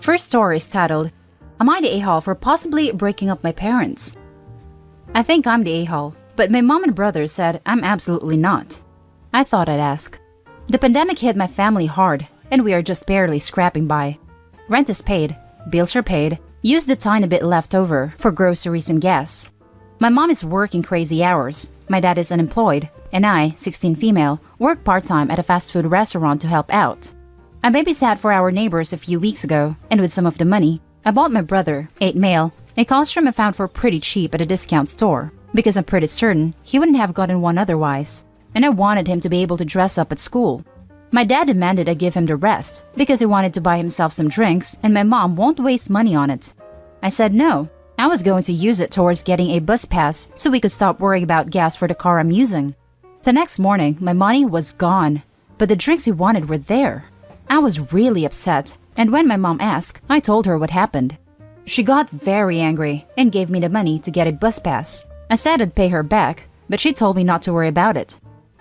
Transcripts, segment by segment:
First story is titled, Am I the a-hole for possibly breaking up my parents? I think I'm the a-hole, but my mom and brother said I'm absolutely not. I thought I'd ask. The pandemic hit my family hard, and we are just barely scrapping by. Rent is paid, bills are paid, use the tiny bit left over for groceries and gas. My mom is working crazy hours, my dad is unemployed, and I, 16 female, work part-time at a fast food restaurant to help out. I babysat for our neighbors a few weeks ago, and with some of the money, I bought my brother, 8 male, a costume I found for pretty cheap at a discount store, because I'm pretty certain he wouldn't have gotten one otherwise, and I wanted him to be able to dress up at school. My dad demanded I give him the rest, because he wanted to buy himself some drinks and my mom won't waste money on it. I said no, I was going to use it towards getting a bus pass so we could stop worrying about gas for the car I'm using. The next morning, my money was gone, but the drinks he wanted were there. I was really upset, and when my mom asked, I told her what happened. She got very angry and gave me the money to get a bus pass. I said I'd pay her back, but she told me not to worry about it.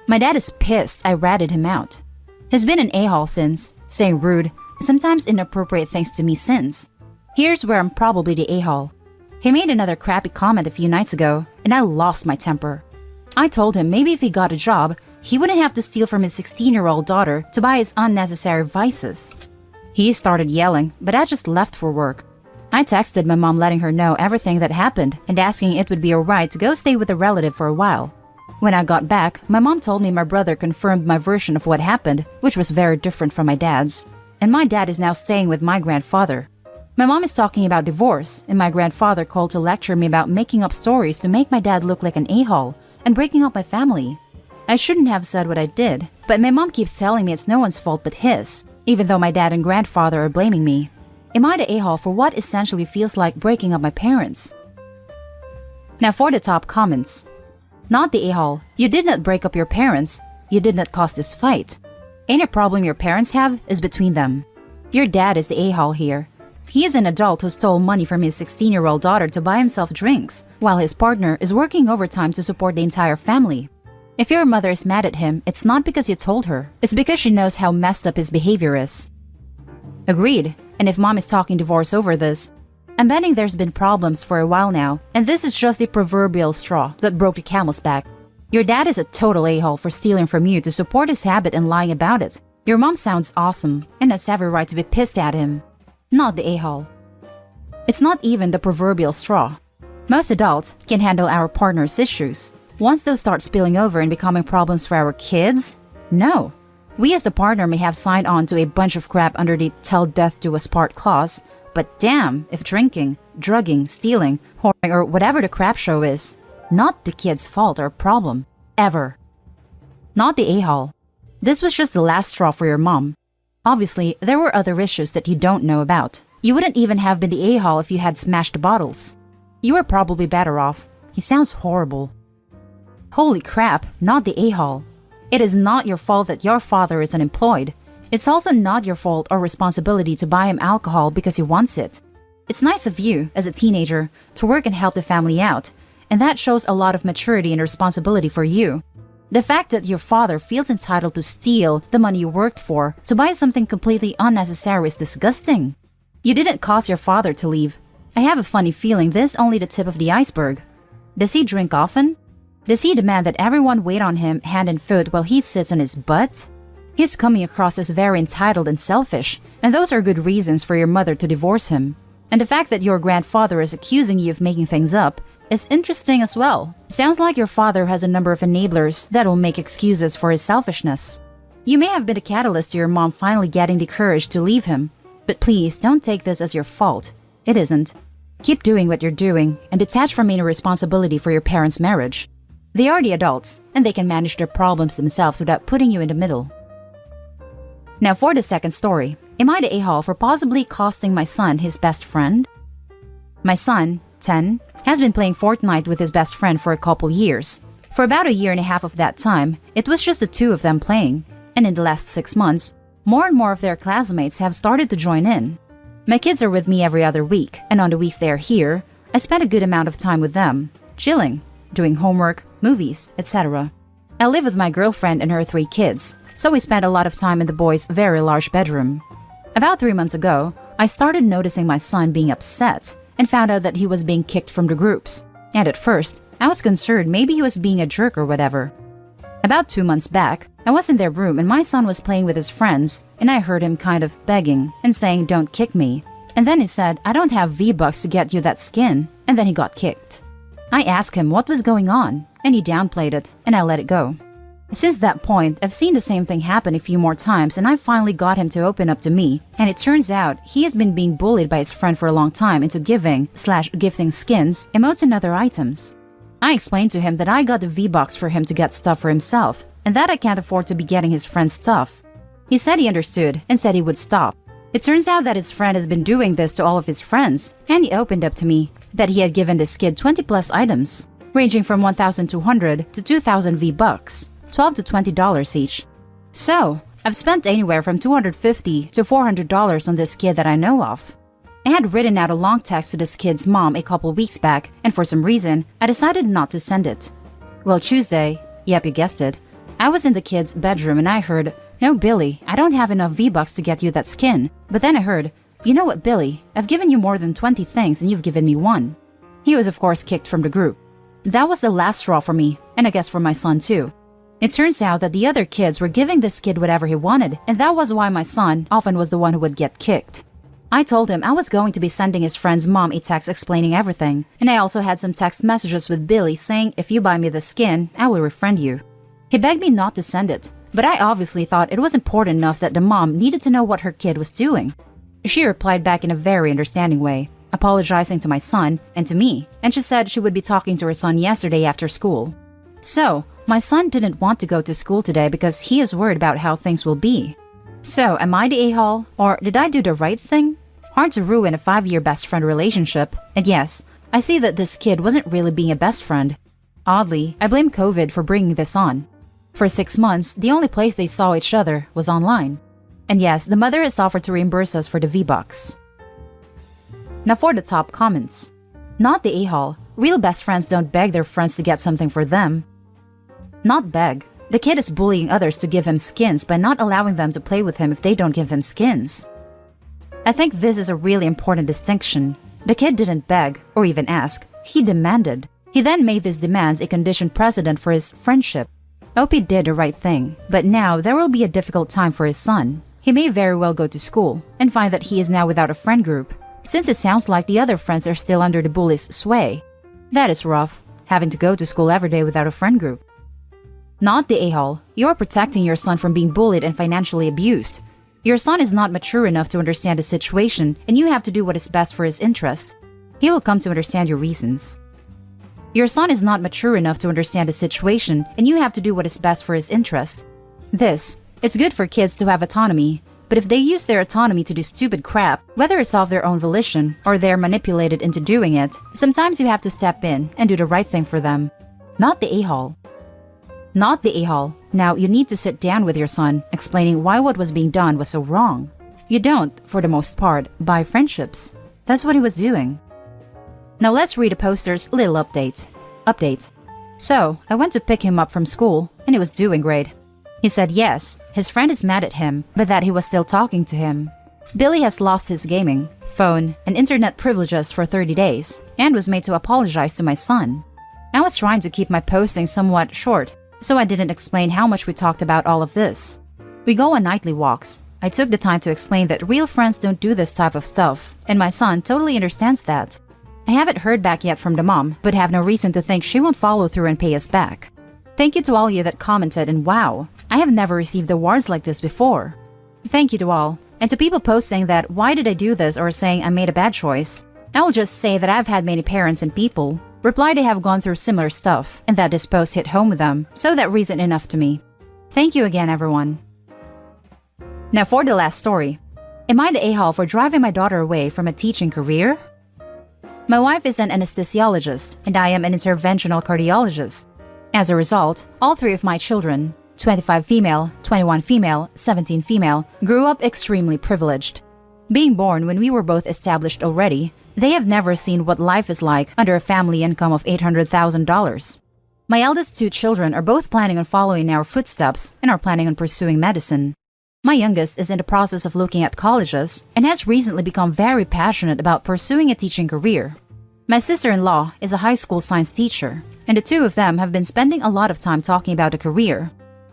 My dad is pissed I ratted him out. He's been an a-hole since, saying rude, sometimes inappropriate things to me since. Here's where I'm probably the a-hole. He made another crappy comment a few nights ago, and I lost my temper. I told him maybe if he got a job, he wouldn't have to steal from his 16-year-old daughter to buy his unnecessary vices. He started yelling, but I just left for work. I texted my mom letting her know everything that happened and asking it would be alright to go stay with a relative for a while. When I got back, my mom told me my brother confirmed my version of what happened, which was very different from my dad's. And my dad is now staying with my grandfather. My mom is talking about divorce, and my grandfather called to lecture me about making up stories to make my dad look like an a-hole and breaking up my family. I shouldn't have said what I did, but my mom keeps telling me it's no one's fault but his, even though my dad and grandfather are blaming me. Am I the a-hole for what essentially feels like breaking up my parents? Now for the top comments. Not the a-hole. You did not break up your parents. You did not cause this fight. Any problem your parents have is between them. Your dad is the a-hole here. He is an adult who stole money from his 16-year-old daughter to buy himself drinks, while his partner is working overtime to support the entire family. If your mother is mad at him, it's not because you told her. It's because she knows how messed up his behavior is. Agreed. And if mom is talking divorce over this, I'm betting there's been problems for a while now, and this is just the proverbial straw that broke the camel's back. Your dad is a total a-hole for stealing from you to support his habit and lying about it. Your mom sounds awesome, and has every right to be pissed at him. Not the a-hole. It's not even the proverbial straw. Most adults can handle our partner's issues. Once those start spilling over and becoming problems for our kids, no. We as the partner may have signed on to a bunch of crap under the "till death do us part" clause, but damn if drinking, drugging, stealing, whoring, or whatever the crap show is, not the kid's fault or problem, ever. Not the a-hole. This was just the last straw for your mom. Obviously, there were other issues that you don't know about. You wouldn't even have been the a-hole if you had smashed the bottles. You were probably better off. He sounds horrible. Holy crap, not the a-hole. It is not your fault that your father is unemployed. It's also not your fault or responsibility to buy him alcohol because he wants it. It's nice of you, as a teenager, to work and help the family out, and that shows a lot of maturity and responsibility for you. The fact that your father feels entitled to steal the money you worked for to buy something completely unnecessary is disgusting. You didn't cause your father to leave. I have a funny feeling this is only the tip of the iceberg. Does he drink often? Does he demand that everyone wait on him hand and foot while he sits on his butt? He's coming across as very entitled and selfish, and those are good reasons for your mother to divorce him. And the fact that your grandfather is accusing you of making things up is interesting as well. Sounds like your father has a number of enablers that will make excuses for his selfishness. You may have been a catalyst to your mom finally getting the courage to leave him, but please don't take this as your fault. It isn't. Keep doing what you're doing and detach from any responsibility for your parents' marriage. They are the adults, and they can manage their problems themselves without putting you in the middle. Now for the second story. Am I the a-hole for possibly costing my son his best friend? My son, 10, has been playing Fortnite with his best friend for a couple years. For about a year and a half of that time, it was just the two of them playing, and in the last 6 months, more and more of their classmates have started to join in. My kids are with me every other week, and on the weeks they are here, I spend a good amount of time with them, chilling, doing homework, movies, etc. I live with my girlfriend and her 3 kids, so we spend a lot of time in the boys' very large bedroom. About 3 months ago, I started noticing my son being upset and found out that he was being kicked from the groups. And at first, I was concerned maybe he was being a jerk or whatever. About 2 months back, I was in their room and my son was playing with his friends, and I heard him kind of begging and saying, "Don't kick me." And then he said, "I don't have V-Bucks to get you that skin," and then he got kicked. I asked him what was going on, and he downplayed it, and I let it go. Since that point, I've seen the same thing happen a few more times, and I finally got him to open up to me, and it turns out he has been being bullied by his friend for a long time into giving/gifting skins, emotes, and other items. I explained to him that I got the V-Bucks for him to get stuff for himself, and that I can't afford to be getting his friend's stuff. He said he understood and said he would stop. It turns out that his friend has been doing this to all of his friends, and he opened up to me that he had given this kid 20 plus items, ranging from 1,200 to 2,000 V-Bucks, $12 to $20 each. So, I've spent anywhere from $250 to $400 on this kid that I know of. I had written out a long text to this kid's mom a couple weeks back, and for some reason, I decided not to send it. Well, Tuesday, yep, you guessed it, I was in the kid's bedroom and I heard, "No, Billy, I don't have enough V-Bucks to get you that skin." But then I heard, "You know what, Billy? I've given you more than 20 things and you've given me one." He was of course kicked from the group. That was the last straw for me, and I guess for my son too. It turns out that the other kids were giving this kid whatever he wanted, and that was why my son often was the one who would get kicked. I told him I was going to be sending his friend's mom a text explaining everything, and I also had some text messages with Billy saying, "If you buy me the skin, I will refriend you." He begged me not to send it, but I obviously thought it was important enough that the mom needed to know what her kid was doing. She replied back in a very understanding way, apologizing to my son and to me, and she said she would be talking to her son yesterday after school. So, my son didn't want to go to school today because he is worried about how things will be. So, am I the a-hole, or did I do the right thing? Hard to ruin a 5-year best friend relationship, and yes, I see that this kid wasn't really being a best friend. Oddly, I blame COVID for bringing this on. For 6 months, the only place they saw each other was online. And yes, the mother has offered to reimburse us for the V-Bucks. Now for the top comments. Not the a-hole. Real best friends don't beg their friends to get something for them. Not beg. The kid is bullying others to give him skins by not allowing them to play with him if they don't give him skins. I think this is a really important distinction. The kid didn't beg or even ask. He demanded. He then made these demands a conditioned precedent for his friendship. Opie did the right thing, but now there will be a difficult time for his son. He may very well go to school and find that he is now without a friend group, since it sounds like the other friends are still under the bully's sway. That is rough, having to go to school every day without a friend group. Not the a-hole. You are protecting your son from being bullied and financially abused. Your son is not mature enough to understand the situation, and you have to do what is best for his interest. He will come to understand your reasons. Your son is not mature enough to understand the situation, and you have to do what is best for his interest. It's good for kids to have autonomy, but if they use their autonomy to do stupid crap, whether it's of their own volition or they're manipulated into doing it, sometimes you have to step in and do the right thing for them. Not the a-hole. Not the a-hole. Now, you need to sit down with your son, explaining why what was being done was so wrong. You don't, for the most part, buy friendships. That's what he was doing. Now let's read a poster's little update. So, I went to pick him up from school, and he was doing great. He said yes, his friend is mad at him, but that he was still talking to him. Billy has lost his gaming, phone, and internet privileges for 30 days, and was made to apologize to my son. I was trying to keep my posting somewhat short, so I didn't explain how much we talked about all of this. We go on nightly walks. I took the time to explain that real friends don't do this type of stuff, and my son totally understands that. I haven't heard back yet from the mom, but have no reason to think she won't follow through and pay us back. Thank you to all you that commented, and wow, I have never received awards like this before. Thank you to all, and to people posting that why did I do this or saying I made a bad choice. I will just say that I've had many parents and people reply they have gone through similar stuff and that this post hit home with them, so that reason enough to me. Thank you again, everyone. Now for the last story. Am I the a-hole for driving my daughter away from a teaching career? My wife is an anesthesiologist and I am an interventional cardiologist. As a result, all 3 of my children, 25 female, 21 female, 17 female, grew up extremely privileged. Being born when we were both established already, they have never seen what life is like under a family income of $800,000. My eldest 2 children are both planning on following our footsteps and are planning on pursuing medicine. My youngest is in the process of looking at colleges and has recently become very passionate about pursuing a teaching career. My sister-in-law is a high school science teacher, and the two of them have been spending a lot of time talking about a career.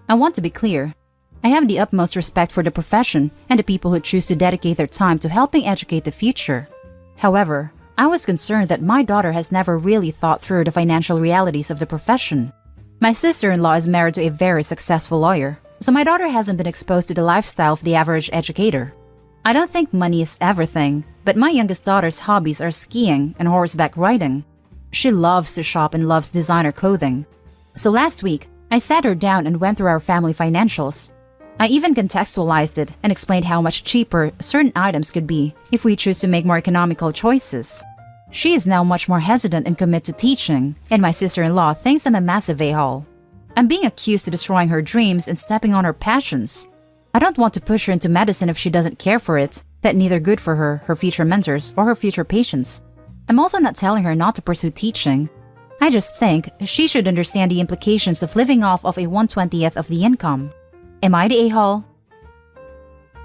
I want to be clear. I have the utmost respect for the profession and the people who choose to dedicate their time to helping educate the future. However, I was concerned that my daughter has never really thought through the financial realities of the profession. My sister-in-law is married to a very successful lawyer, so my daughter hasn't been exposed to the lifestyle of the average educator. I don't think money is everything, but my youngest daughter's hobbies are skiing and horseback riding. She loves to shop and loves designer clothing. So last week, I sat her down and went through our family financials. I even contextualized it and explained how much cheaper certain items could be if we choose to make more economical choices. She is now much more hesitant and commit to teaching, and my sister-in-law thinks I'm a massive a-hole. I'm being accused of destroying her dreams and stepping on her passions. I don't want to push her into medicine if she doesn't care for it. That's neither good for her, her future mentors, or her future patients. I'm also not telling her not to pursue teaching. I just think she should understand the implications of living off of a 1/20th of the income. Am I the a-hole?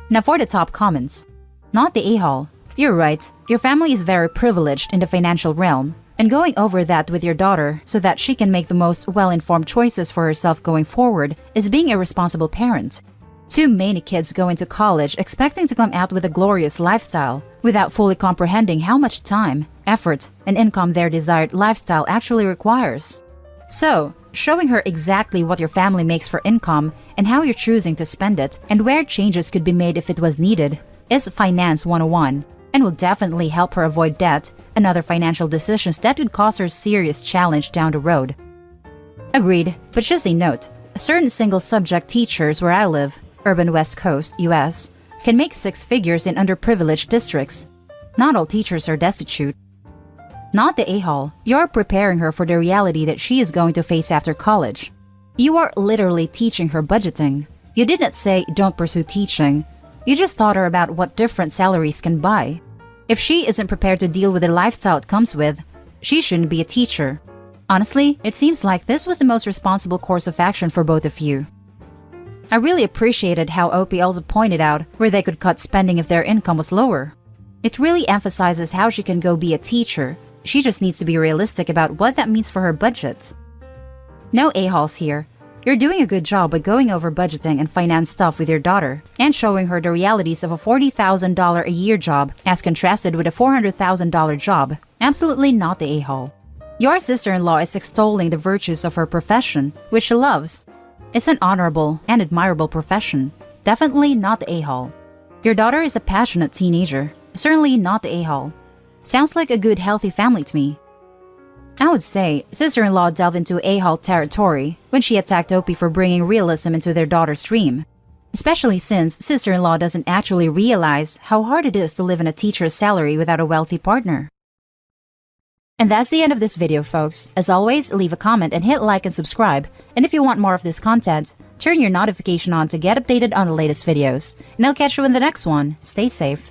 Now for the top comments. Not the a-hole. You're right, your family is very privileged in the financial realm, and going over that with your daughter so that she can make the most well-informed choices for herself going forward is being a responsible parent. Too many kids go into college expecting to come out with a glorious lifestyle without fully comprehending how much time, effort, and income their desired lifestyle actually requires. So, showing her exactly what your family makes for income and how you're choosing to spend it and where changes could be made if it was needed is Finance 101 and will definitely help her avoid debt and other financial decisions that could cause her serious challenge down the road. Agreed, but just a note, certain single-subject teachers where I live, Urban West Coast, US, can make 6 figures in underprivileged districts. Not all teachers are destitute. Not the a-hole, you're preparing her for the reality that she is going to face after college. You are literally teaching her budgeting. You did not say don't pursue teaching. You just taught her about what different salaries can buy. If she isn't prepared to deal with the lifestyle it comes with, she shouldn't be a teacher. Honestly, it seems like this was the most responsible course of action for both of you. I really appreciated how OP also pointed out where they could cut spending if their income was lower. It really emphasizes how she can go be a teacher. She just needs to be realistic about what that means for her budget. No a-holes here. You're doing a good job by going over budgeting and finance stuff with your daughter and showing her the realities of a $40,000 a year job as contrasted with a $400,000 job. Absolutely not the a-hole. Your sister-in-law is extolling the virtues of her profession, which she loves. It's an honorable and admirable profession. Definitely not the a-hole. Your daughter is a passionate teenager. Certainly not the a-hole. Sounds like a good, healthy family to me. I would say sister-in-law delved into a-hole territory when she attacked OP for bringing realism into their daughter's dream. Especially since sister-in-law doesn't actually realize how hard it is to live on a teacher's salary without a wealthy partner. And that's the end of this video, folks. As always, leave a comment and hit like and subscribe. And if you want more of this content, turn your notification on to get updated on the latest videos. And I'll catch you in the next one. Stay safe.